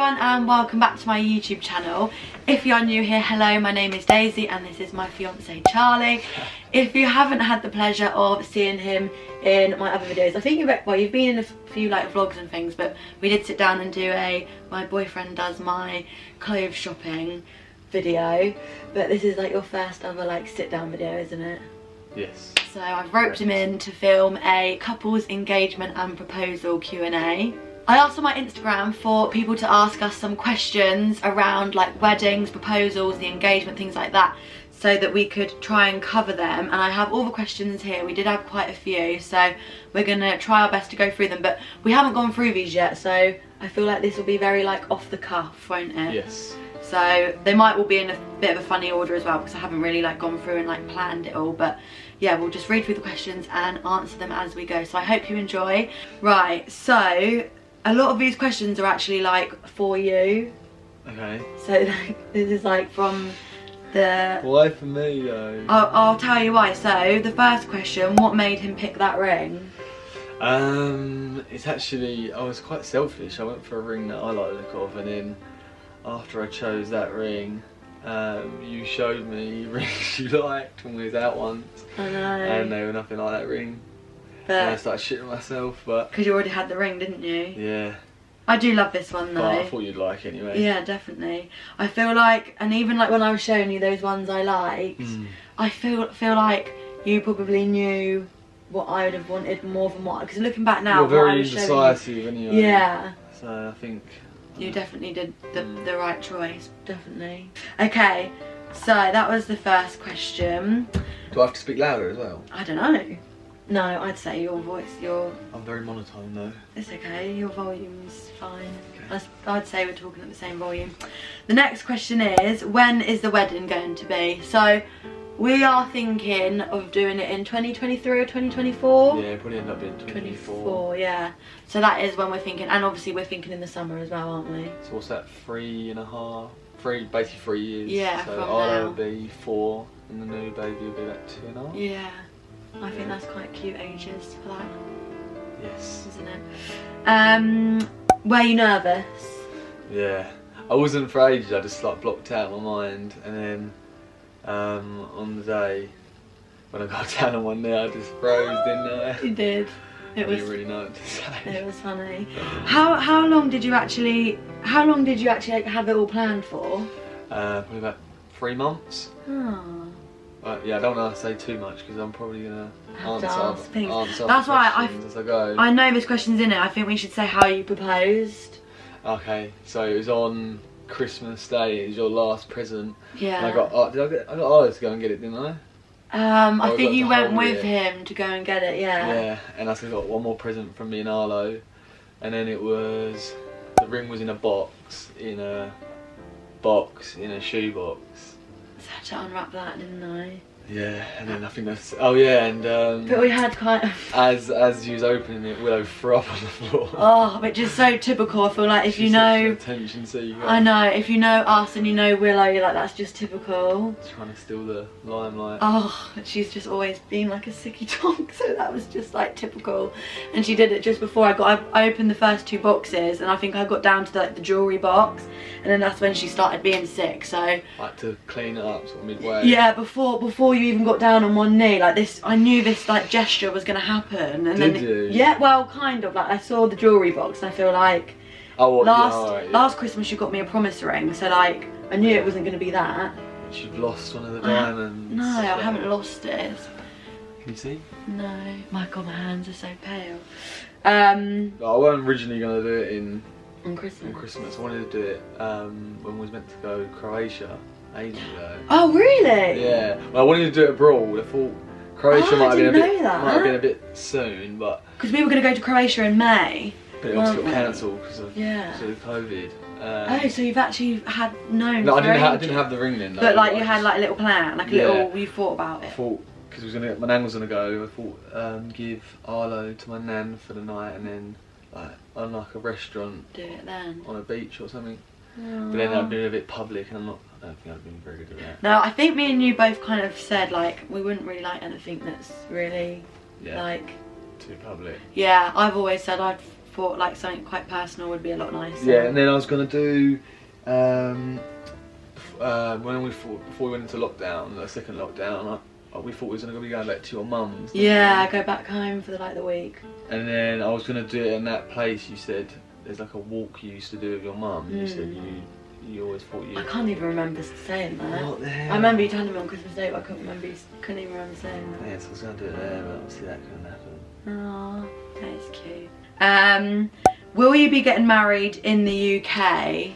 everyone and welcome back to my YouTube channel. If you are new here, hello, my name is Daisy and this is my fiance Charlie. If you haven't had the pleasure of seeing him in my other videos, I think you've been in a few like vlogs and things, but we did sit down and do my boyfriend does my clothes shopping video, but this is like your first ever like sit down video, isn't it? Yes. So I've roped him in to film a couples engagement and proposal Q&A. I asked on my Instagram for people to ask us some questions around like weddings, proposals, the engagement, things like that, so that we could try and cover them. And I have all the questions here. We did have quite a few, so we're gonna try our best to go through them, but we haven't gone through these yet, so I feel like this will be very like off the cuff, won't it? Yes. So they might all be in a bit of a funny order as well, because I haven't really like gone through and like planned it all, but yeah, we'll just read through the questions and answer them as we go. So I hope you enjoy. Right, so a lot of these questions are actually like for you. Okay. So like, this is like from the... Why for me though? I'll tell you why. So the first question, what made him pick that ring? It's actually, I was quite selfish. I went for a ring that I like the look of, and then after I chose that ring, you showed me rings you liked when we was out once. I know. And they were nothing like that ring. But and I started shitting myself, but... Because you already had the ring, didn't you? Yeah. I do love this one though. But I thought you'd like it anyway. Yeah, definitely. I feel like, and even like when I was showing you those ones I liked, I feel like you probably knew what I would have wanted more than what, because looking back now, you're very indecisive anyway. Yeah. So I think you definitely did the right choice, definitely. Okay, so that was the first question. Do I have to speak louder as well? I don't know. No, I'd say your voice, I'm very monotone though. It's okay, your volume's fine. Okay. I'd say we're talking at the same volume. The next question is, when is the wedding going to be? So, we are thinking of doing it in 2023 or 2024? Yeah, probably end up being 2024. Yeah. So that is when we're thinking, and obviously we're thinking in the summer as well, aren't we? So what's that, basically 3 years? Yeah, so from I'll now. be 4 and the new baby will be like 2.5. Yeah. I think that's quite cute ages for that, Yes. isn't it? Were you nervous? Yeah. I wasn't for ages, I just like blocked out my mind, and then on the day when I got down on one knee I just froze, didn't I? You did. I didn't really know what to say. It was funny. How long did you actually like, have it all planned for? Probably about 3 months. Oh. But yeah, I don't want to say too much because I'm probably going to answer things. That's why as I go. I know this question's in it. I think we should say how you proposed. Okay, so it was on Christmas Day. It was your last present. Yeah. And I got Arlo to go and get it, didn't I? I think you went with him to go and get it. Yeah. Yeah, and I still got one more present from me and Arlo, and then it was the ring was in a box, in a shoebox. So I had to unwrap that, didn't I? Yeah, and then I think that's... Oh yeah, and... but we had kind of... As you was opening it, Willow threw up on the floor. Oh, which is so typical. I feel like if you know... Attention seeker. I know, if you know us and you know Willow, you're like, that's just typical. Trying to steal the limelight. Oh, she's just always been like a sicky dog, so that was just like typical. And she did it just before I opened the first 2 boxes, and I think I got down to the jewellery box, and then that's when she started being sick, so... I had to clean it up sort of midway. Yeah, before you even got down on one knee, like this, I knew this like gesture was gonna happen, and Did then you? Yeah, well, kind of. Like I saw the jewellery box, and I feel like last Christmas you got me a promise ring, so like I knew it wasn't gonna be that. You've lost one of the diamonds. No, I haven't lost it. Can you see? No, my God, my hands are so pale. I wasn't originally gonna do it on Christmas. I wanted to do it when we was meant to go to Croatia ages ago. Oh really? Yeah. Well, I wanted to do it abroad. I thought Croatia might have been a bit soon, but because we were going to go to Croatia in May. But it also got cancelled because of COVID. Oh, so you've actually had known? No, I didn't have the ring then. But like you had like a little plan, like a little. You thought about it. I thought because my nan was gonna go. I thought give Arlo to my nan for the night, and then like on like a restaurant. Do it then. On a beach or something. But then I'd been a bit public, and I don't think I've been very good at that. No, I think me and you both kind of said like we wouldn't really like anything that's really like too public. Yeah, I've always said I'd thought like something quite personal would be a lot nicer. Yeah, and then I was gonna do before we went into lockdown, the second lockdown. We thought we was gonna be going back to your mum's. Yeah, go back home for the week. And then I was gonna do it in that place. You said there's like a walk you used to do with your mum. You said you always thought you. I can't even remember saying that. What the hell? I remember you telling me on Christmas Day, but I couldn't even remember saying that. Yeah, so I was gonna do it there, but obviously that couldn't happen. Oh, that is cute. Will you be getting married in the UK?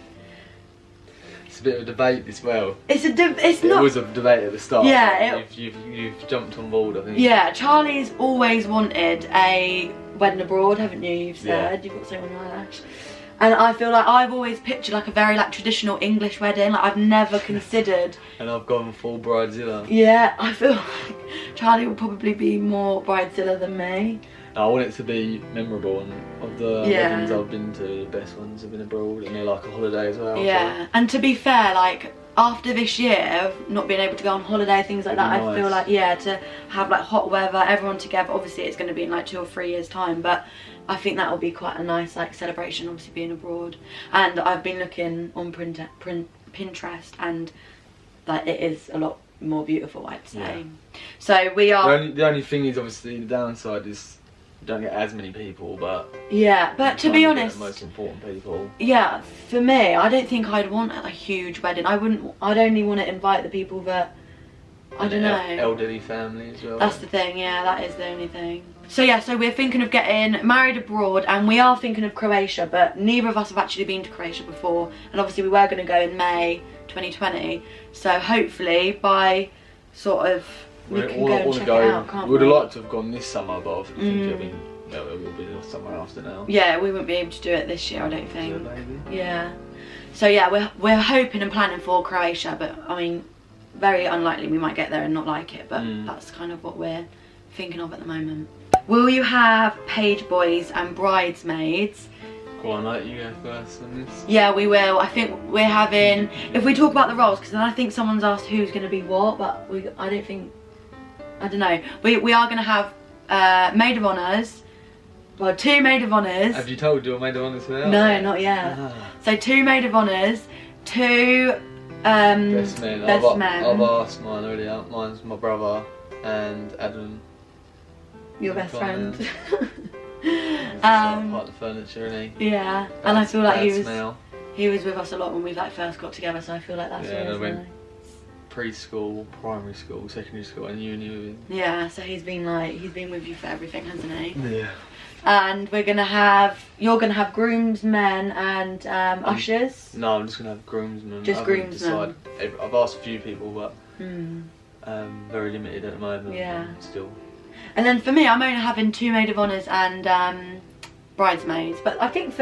It's a bit of a debate as well. It was a debate at the start. Yeah. You've jumped on board, I think. Yeah, Charlie's always wanted a wedding abroad, haven't you? You've said you've got so many eyelash. And I feel like I've always pictured like a very like traditional English wedding. Like I've never considered. And I've gone full Bridezilla. Yeah, I feel like Charlie will probably be more Bridezilla than me. I want it to be memorable, and of the weddings I've been to, the best ones have been abroad, and they're like a holiday as well. Yeah, and to be fair, like after this year of not being able to go on holiday, things like that, I feel like to have like hot weather, everyone together. Obviously, it's going to be in like 2 or 3 years' time, but I think that will be quite a nice like celebration. Obviously, being abroad, and I've been looking on Pinterest, and like it is a lot more beautiful, I'd say. Yeah. So we are. The only thing is obviously the downside is. Don't get as many people, but but to be honest, the most important people. Yeah, for me, I don't think I'd want a huge wedding. I'd only want to invite the people that I don't know. Elderly family as well. That's the thing. Yeah, that is the only thing. So we're thinking of getting married abroad, and we are thinking of Croatia, but neither of us have actually been to Croatia before, and obviously we were going to go in May 2020. So hopefully by sort of. We can go and check it out, can't we? Would have liked to have gone this summer, but I think it will be summer after now. Yeah, we won't be able to do it this year, I don't think. Maybe. Yeah. So yeah, we're hoping and planning for Croatia, but I mean, very unlikely we might get there and not like it, but that's kind of what we're thinking of at the moment. Will you have page boys and bridesmaids? Go on, let you go first on this. Yeah, we will. I think we're having, if we talk about the roles, because then I think someone's asked who's going to be what, but I don't know. We are going to have maid of honours. Well, 2 maid of honours. Have you told your maid of honours now? No, not yet. So 2 maid of honours, 2 best men. I've asked mine already. Mine's my brother and Adam. Your best friend. Part of the furniture, isn't he? Yeah, and I feel like he was with us a lot when we like first got together. So I feel like that's really nice. Preschool, primary school, secondary school, and uni with him. Yeah, so he's been with you for everything, hasn't he? Yeah. And you're gonna have groomsmen and ushers. No, I'm just gonna have groomsmen. Just groomsmen. I've asked a few people, but very limited at the moment. Yeah. Still. And then for me, I'm only having 2 maid of honours and bridesmaids, but I think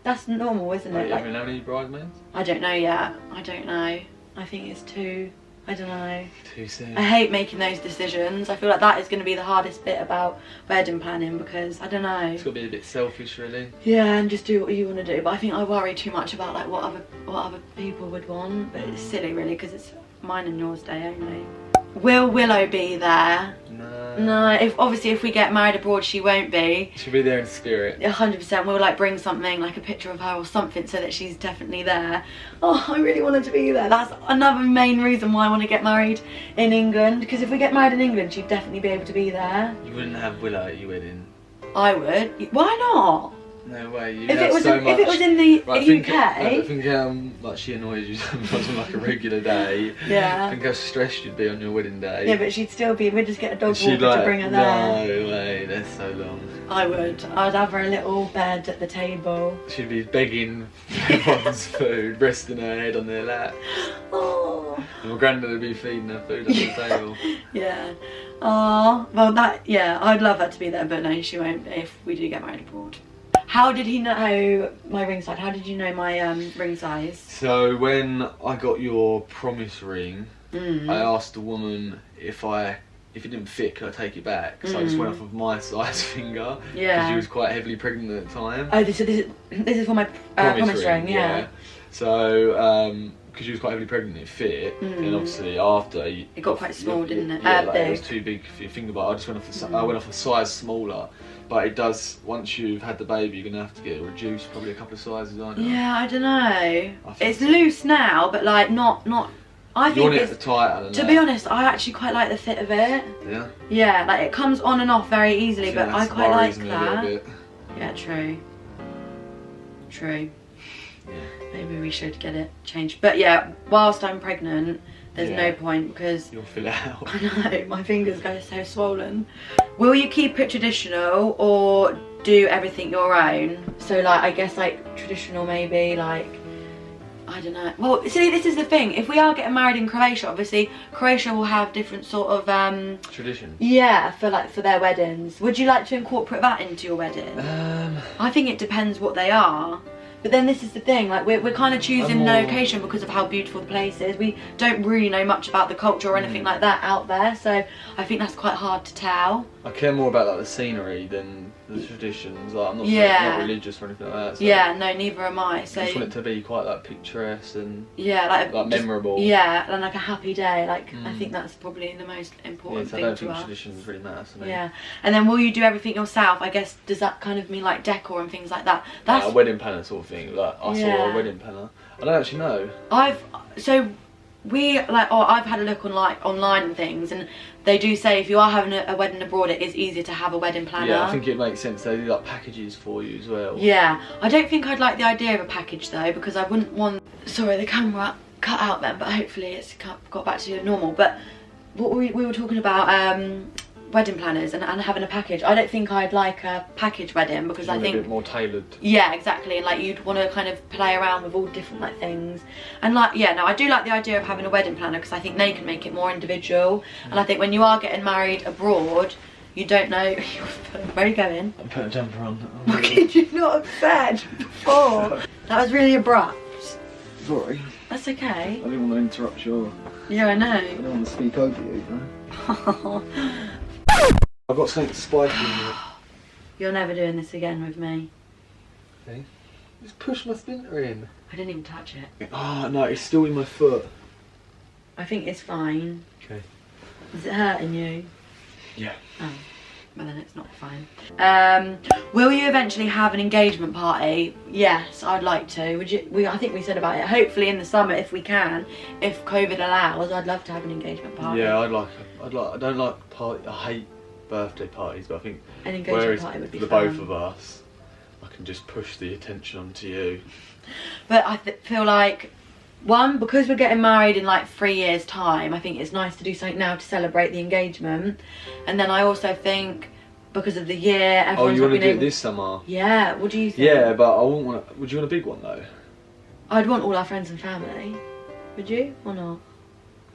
that's normal, isn't it? Like, how many bridesmaids? I don't know yet. I don't know. I think it's 2. I don't know. Too soon. I hate making those decisions. I feel like that is going to be the hardest bit about wedding planning, because I don't know. It's got to be a bit selfish, really. Yeah, and just do what you want to do. But I think I worry too much about like what other people would want. But it's silly, really, because it's mine and yours day only. Will Willow be there? No. If we get married abroad, she won't be. She'll be there in spirit. 100%. We'll like bring something, like a picture of her or something, so that she's definitely there. Oh, I really wanted to be there. That's another main reason why I want to get married in England. Because if we get married in England, she'd definitely be able to be there. You wouldn't have Willow at your wedding. I would. Why not? No way. If it was in the UK. I think how much she annoys you sometimes on like a regular day. Yeah. I think how stressed you'd be on your wedding day. Yeah, but she'd still be. We'd just get a dog walker to bring her there. No way. That's so long. I would. I'd have her a little bed at the table. She'd be begging for everyone's food, resting her head on their lap. Oh. And my granddad would be feeding her food on the table. Yeah. Oh, well I'd love her to be there, but no, she won't if we do get married abroad. How did he know my ring size? How did you know my ring size? So when I got your promise ring, I asked the woman if it didn't fit, could I take it back? So I just went off of my size finger. Yeah. Because she was quite heavily pregnant at the time. Oh, so this is for my promise ring, yeah. So, because she was quite heavily pregnant, it fit. And obviously after... It got quite small, didn't it? Yeah, it was too big for your finger, but I just went off a size smaller. But it does, once you've had the baby, you're gonna have to get it reduced probably a couple of sizes, aren't you? Yeah, I don't know. It's loose now, but like not. I think it's tighter than to be honest, I actually quite like the fit of it. Yeah. Yeah, like it comes on and off very easily, but I quite like that. Yeah, true. True. Yeah. Maybe we should get it changed. But yeah, whilst I'm pregnant, there's no point because you'll fill it out. I know, my fingers go so swollen. Will you keep it traditional or do everything your own? So like, I guess like traditional maybe, like, I don't know. Well, see, this is the thing. If we are getting married in Croatia, obviously Croatia will have different sort of traditions. Yeah, for their weddings. Would you like to incorporate that into your wedding? I think it depends what they are. But then this is the thing, like we're kind of choosing location because of how beautiful the place is. We don't really know much about the culture or anything like that out there, so I think that's quite hard to tell. I care more about like the scenery than the traditions. Like I'm not religious or anything like that. So yeah, no, neither am I. So I just want it to be quite like picturesque and like memorable. Yeah, and like a happy day. Like I think that's probably the most important thing I don't to think us. traditions really matter to me. Yeah, and then will you do everything yourself? I guess does that kind of mean like decor and things like that? That's a wedding planner sort of thing. Like I saw a wedding planner. I don't actually know. I've had a look on like online and things, and they do say if you are having a wedding abroad, it is easier to have a wedding planner. Yeah, I think it makes sense. They do like packages for you as well. Yeah, I don't think I'd like the idea of a package though, because I wouldn't want. Sorry, the camera cut out then, but hopefully it's got back to normal. But what we were talking about wedding planners and having a package. I don't think I'd like a package wedding because I think a bit more tailored. Yeah, exactly, and like you'd want to kind of play around with all different like things, and like I do like the idea of having a wedding planner because I think they can make it more individual. And I think when you are getting married abroad, you don't know. Where are you going? I'm putting a jumper on. What could you not have said before? That was really abrupt. Sorry. That's okay. I didn't want to interrupt your. Yeah, I know. I don't want to speak over you, though. I've got something spiky in it. You're never doing this again with me. Okay. Just push my splinter in. I didn't even touch it. Oh no, it's still in my foot. I think it's fine. Okay. Is it hurting you? Yeah. Oh, well then it's not fine. Will you eventually have an engagement party? Yes, I'd like to. Would you? I think we said about it. Hopefully in the summer if we can. If COVID allows, I'd love to have an engagement party. Yeah, I don't like party. I hate birthday parties, but I think an engagement party would be for the both of us, I can just push the attention onto you. But I feel like, one, because we're getting married in like 3 years time, I think it's nice to do something now to celebrate the engagement. And then I also think because of the year, everyone's you want to do it this summer? Yeah, what do you think? Yeah, but I wouldn't want to. Would you want a big one though? I'd want all our friends and family. Would you or not?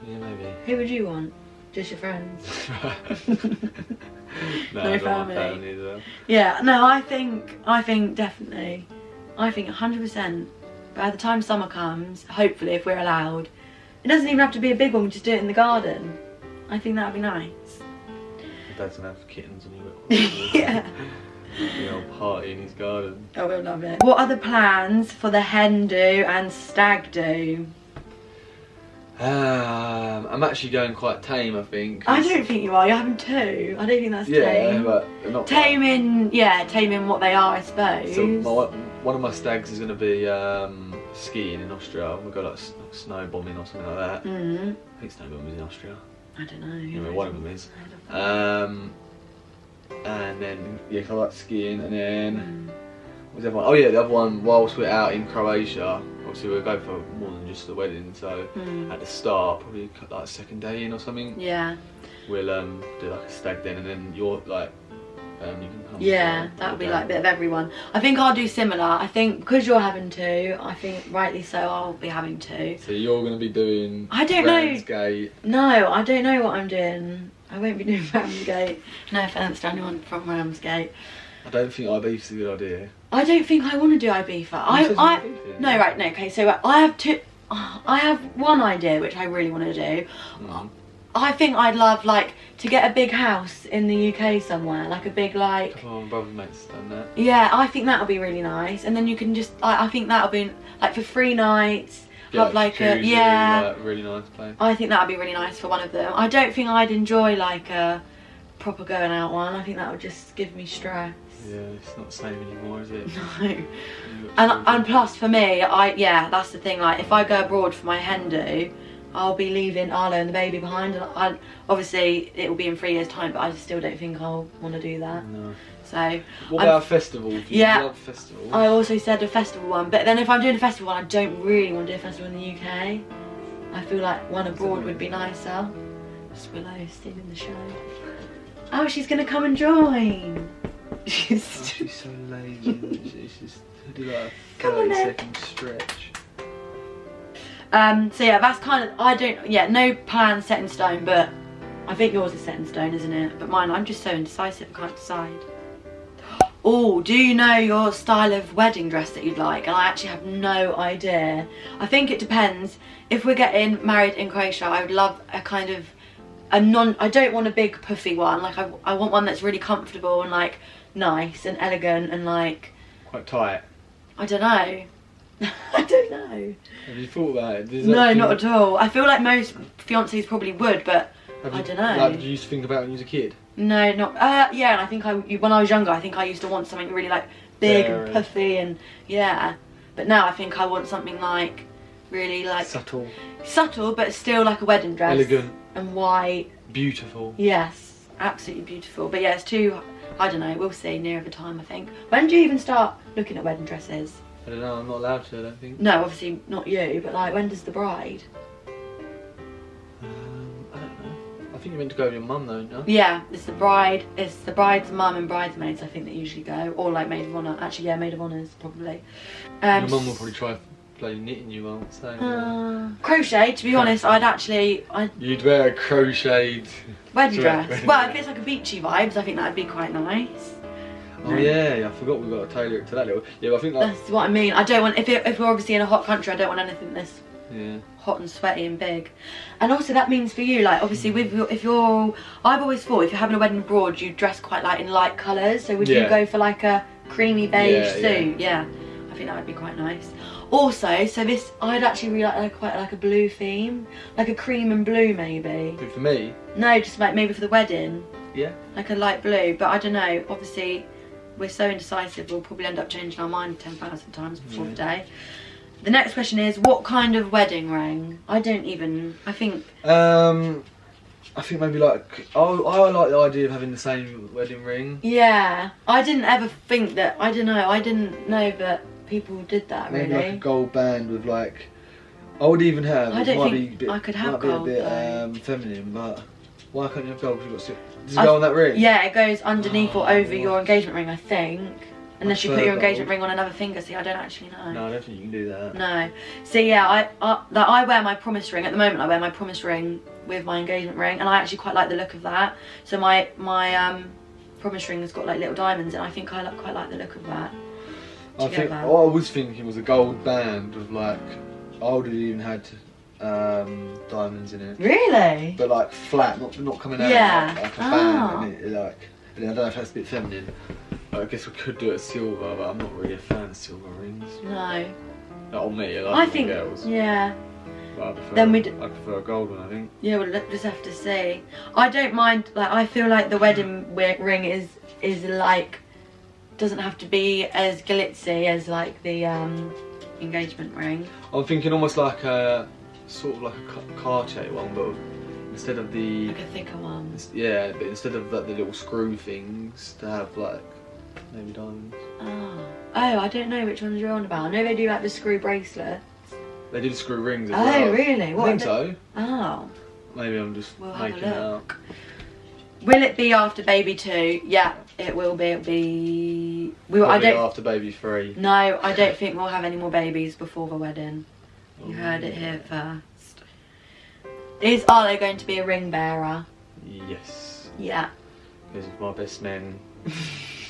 Yeah, maybe. Who would you want? Just your friends? No family. Yeah, no, I think definitely. I think 100%. By the time summer comes, hopefully if we're allowed, it doesn't even have to be a big one, we just do it in the garden. I think that would be nice. Dad's gonna have kittens and he Yeah. The old party in his garden. Oh, we'll love it. What are the plans for the Hen Do and Stag Do? I'm actually going quite tame, I think. I don't think you are. You're having two. I don't think that's tame. Yeah, but not taming. Yeah, taming what they are, I suppose. So one of my stags is going to be skiing in Austria. We'll go like snow bombing or something like that. I think snow bombing is in Austria. I don't know. Anyway, one of them is. And then I like skiing, and then what's the other one? Oh yeah, the other one. Whilst we're out in Croatia, obviously we'll go for more than just the wedding. So at the start, probably like second day in or something. Yeah. We'll do like a stag then, and then you're like. You can come. Yeah, that would be like a bit of everyone. I think I'll do similar. I think because you're having two, I think rightly so I'll be having two. So you're going to be doing. I don't Ramsgate. know. No, I don't know what I'm doing. I won't be doing Ramsgate. No offence to anyone from Ramsgate. I don't think Ibif's a good idea. I don't think I want to do Ibiza. No, right, no, okay, so I have two. I have one idea which I really want to do. I think I'd love like to get a big house in the UK somewhere, like a big like. Oh, my brother mate's done that. Yeah, I think that would be really nice, and then you can just. I think that would be like for 3 nights. Have like a like, really nice place. I think that would be really nice for one of them. I don't think I'd enjoy like a proper going out one. I think that would just give me stress. Yeah, it's not the same anymore, is it? No. And plus for me, yeah, that's the thing. Like if I go abroad for my hen do, I'll be leaving Arlo and the baby behind, and obviously it will be in 3 years' time. But I still don't think I'll want to do that. No. So. What about a festival? Do you love festivals? I also said a festival one, but then if I'm doing a festival one, I don't really want to do a festival in the UK. I feel like one abroad would be nicer. Just Willow stealing the show. Oh, she's gonna come and join. She's so lazy. She's just do like a Come on, 30-second stretch. So yeah, that's kind of, no plan set in stone, but I think yours is set in stone, isn't it? But mine, I'm just so indecisive, I can't decide. Oh, do you know your style of wedding dress that you'd like? And I actually have no idea. I think it depends. If we're getting married in Croatia, I would love a kind of I don't want a big puffy one. Like I want one that's really comfortable and like nice and elegant and like quite tight. I don't know. I don't know. Have you thought about it? No, not at all. I feel like most fiancés probably would, but I don't know. Like, did you used to think about it when you was a kid? No, not. Yeah, and I think when I was younger, I think I used to want something really like big and puffy and yeah. But now I think I want something like really like subtle, but still like a wedding dress. Elegant and white. Beautiful. Yes, absolutely beautiful. But yeah, it's too. I don't know. We'll see nearer the time. I think. When do you even start looking at wedding dresses? I don't know. I'm not allowed to. I don't think. No, obviously not you. But like, when does the bride? I don't know. I think you're meant to go with your mum though, no? Yeah, it's the bride. It's the bride's mum and bridesmaids. I think that usually go, or like maid of honour. Actually, yeah, maid of honours probably. Your mum will probably try bloody knitting you, won't say. Crochet. To be honest, You'd wear a crocheted wedding dress. Well, if it's like a beachy vibes, I think that'd be quite nice. Oh yeah, I forgot we've got to tailor it to that little. Yeah, but I think like, that's what I mean. I don't want if we're obviously in a hot country, I don't want anything that's hot and sweaty and big. And also that means for you, like obviously I've always thought if you're having a wedding abroad, you dress quite like in light colours. So would you go for like a creamy beige suit? Yeah, I think that would be quite nice. Also, so this I'd actually really like quite like a blue theme, like a cream and blue maybe. For me? No, just like maybe for the wedding. Yeah. Like a light blue, but I don't know. Obviously, we're so indecisive. We'll probably end up changing our mind 10,000 times before the day. The next question is, what kind of wedding ring? I think maybe like I like the idea of having the same wedding ring. Yeah, I didn't ever think that. I don't know. I didn't know that people did that. Maybe really. like a gold band with like. I would even have. I don't think I could have gold. Might be a bit feminine, but why can't you have gold? Does it go on that ring? Yeah, it goes underneath or over your engagement ring, I think. Unless you put your engagement ring on another finger. See, I don't actually know. No, I don't think you can do that. No. So yeah, I wear my promise ring at the moment. I wear my promise ring with my engagement ring, and I actually quite like the look of that. So my promise ring has got like little diamonds, and I think I quite like the look of that. What I was thinking was a gold band with like, I would have even had diamonds in it. Really? But like flat, not coming out like a band. And like, I don't know if that's a bit feminine. I guess we could do it silver, but I'm not really a fan of silver rings. No. Not on me, I think girls. Yeah. But I prefer a gold one, I think. Yeah, we'll just have to see. I don't mind, like, I feel like the wedding ring is like, doesn't have to be as glitzy as like the engagement ring. I'm thinking almost like a, sort of like a Cartier one, but instead of the... Like a thicker one. Yeah, but instead of like the little screw things, to have like, maybe diamonds. Oh, I don't know which ones you're on about. I know they do like the screw bracelet. They do the screw rings as well. Oh, really? I think so. Oh. Maybe I'm just making it up. Will it be after baby 2? Yeah, it will be. It'll be... after baby 3. No, I don't think we'll have any more babies before the wedding. You heard it here first. Are they going to be a ring bearer? Yes. Yeah. Because my best men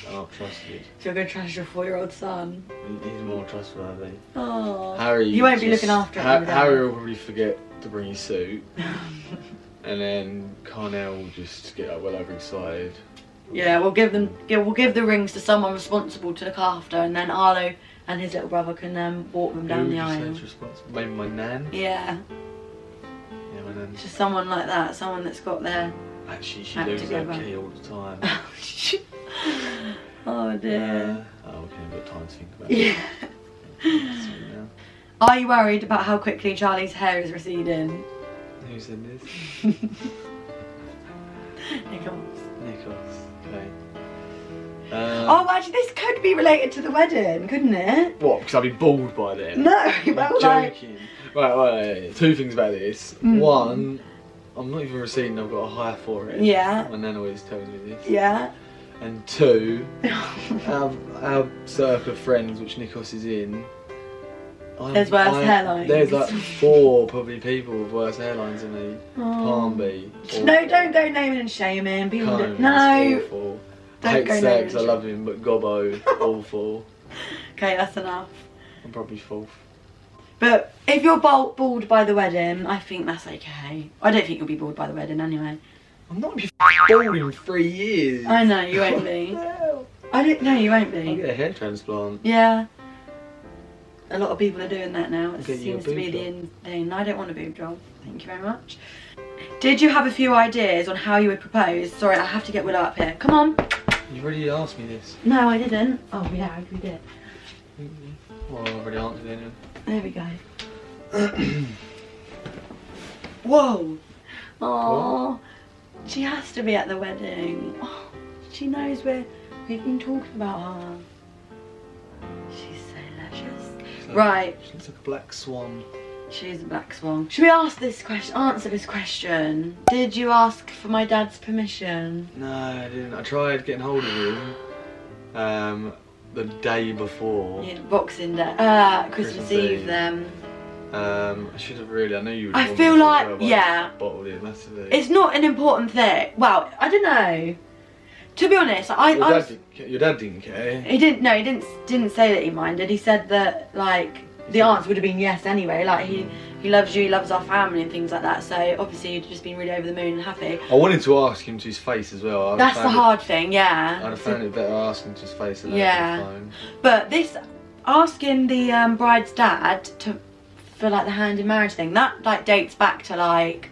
are not trusted. So you're going to trust your 4-year-old son? He's more trustworthy. Oh. Harry. You won't be looking after him. Harry will probably forget to bring his suit. And then Carnell will just get well overexcited. Yeah, we'll give the rings to someone responsible to look after, and then Arlo and his little brother can walk them down the aisle. Maybe my nan? Yeah. Yeah, my nan. Just someone like that, someone that's got their... Actually, she loses her key all the time. Oh dear. Okay, I've got time to think about it. Yeah. Are you worried about how quickly Charlie's hair is receding? Who said this? Nichols. Okay. Oh, actually, this could be related to the wedding, couldn't it? What? Because I'll be bald by then. No, well, like... Joking. Right. Two things about this. One, I'm not even receding. I've got a higher forehead. Yeah. My nan always tells me this. Yeah. And two, our circle of friends, which Nikos is in, there's worse hairlines. There's like 4 probably people with worse hairlines than me. Can't be. No, don't go naming and shaming. People Canon, no. Awful. Don't I hate go sex, I naming love him, but Gobbo, awful. Okay, that's enough. I'm probably 4th. But if you're bald by the wedding, I think that's okay. I don't think you'll be bald by the wedding anyway. I'm not gonna be bald in 3 years. I know, you won't be. I don't know, you won't be. I'll get a hair transplant. Yeah. A lot of people are doing that now. It Get you a seems to be boob the job. in thing. I don't want a boob job. Thank you very much. Did you have a few ideas on how you would propose? Sorry, I have to get Willow up here. Come on. You already asked me this. No, I didn't. Oh, yeah, we did. Well, I've already answered anyway. There we go. Whoa. Oh, she has to be at the wedding. Oh, she knows we've been talking about her. She's so luscious. Right. She looks like a black swan. She is a black swan. Should we ask this question? Answer this question. Did you ask for my dad's permission? No, I didn't. I tried getting hold of him the day before. Yeah, Boxing Day. Christmas Eve then. I should have really. I knew you would. I feel like, yeah. Bottled it massively. It's not an important thing. Well, I don't know. To be honest, Your dad didn't care. He didn't. No, he didn't say that he minded. He said that like the answer would have been yes anyway. Like he loves you, he loves our family and things like that. So obviously you'd just been really over the moon and happy. I wanted to ask him to his face as well. That's the hard thing, yeah. I'd have found it better asking to his face than yeah. over the phone. But this asking the bride's dad for like the hand in marriage thing, that like dates back to like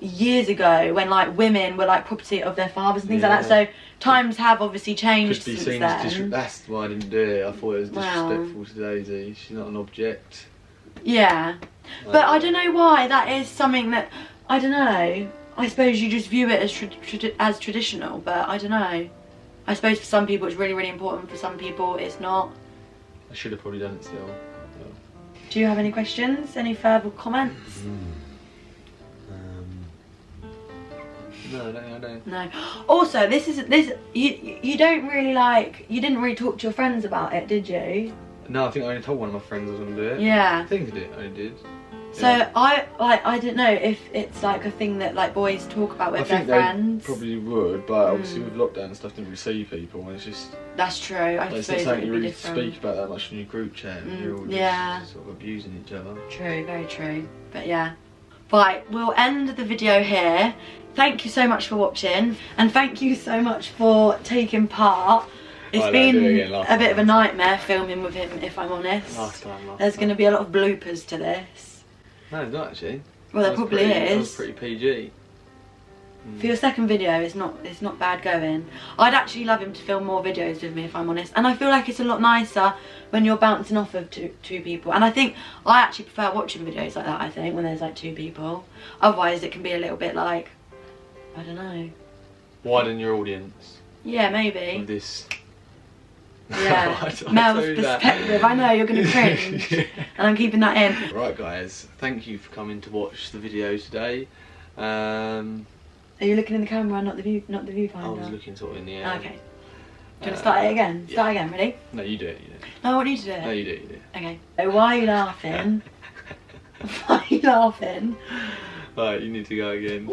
years ago when like women were like property of their fathers and things like that. So times have obviously changed since then. That's why I didn't do it. I thought it was disrespectful to Daisy. She's not an object. Yeah, but I don't know why that is something that I don't know. I suppose you just view it as traditional, but I don't know. I suppose for some people it's really, really important. For some people it's not. I should have probably done it still. Do you have any questions? Any further comments? No, I don't. No. Also, you don't really like. You didn't really talk to your friends about it, did you? No, I think I only told one of my friends I was gonna do it. Yeah. I think I did. I did. So yeah. I didn't know if it's like a thing that like boys talk about with their friends. They probably would, but obviously with lockdown and stuff, didn't really see people, and it's just. That's true. I it's suppose not something it you would be really different. speak about that much in your group chat. You're all just sort of abusing each other. True, very true. But yeah. Right, we'll end the video here. Thank you so much for watching, and thank you so much for taking part. It's been a bit of a nightmare filming with him, if I'm honest. There's going to be a lot of bloopers to this. No, it's not actually. Well, there probably is. That was pretty PG. For your second video, it's not bad going. I'd actually love him to film more videos with me, if I'm honest. And I feel like it's a lot nicer when you're bouncing off of two people. And I think I actually prefer watching videos like that, I think, when there's like 2 people. Otherwise, it can be a little bit like, I don't know. Widen your audience. Yeah, maybe. With this. Yeah, Mel's perspective. I know, you're going to cringe. And I'm keeping that in. Right, guys. Thank you for coming to watch the video today. Are you looking in the camera, not the viewfinder? I was looking sort of in the air. Okay. Do you want to start it again? Yeah. Start again, ready? No, you do it, No, I want you to do it. No, you do it, Okay. So why are you laughing? Why are you laughing? Right, you need to go again.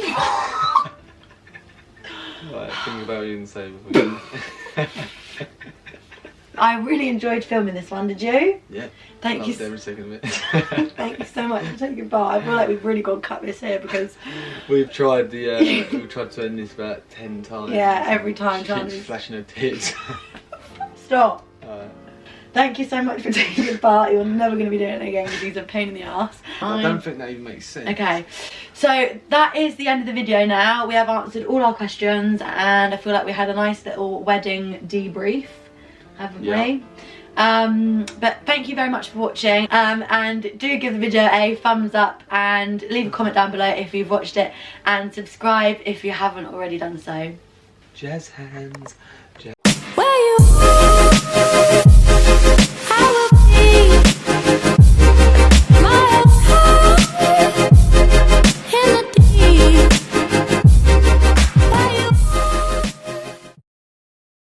Right, think about what you didn't say before. I really enjoyed filming this one, did you? Yeah. Thank you. Every second of it. Thank you so much for taking part. I feel like we've really got to cut this here because we've tried to end this about 10 times. Yeah, every time. She keeps flashing her tits. Stop. Alright. Thank you so much for taking part. You're never going to be doing it again because he's a pain in the ass. I don't think that even makes sense. Okay, so that is the end of the video now. We have answered all our questions and I feel like we had a nice little wedding debrief. haven't Yeah. we? But thank you very much for watching, and do give the video a thumbs up and leave a comment down below if you've watched it, and subscribe if you haven't already done so. Jazz hands,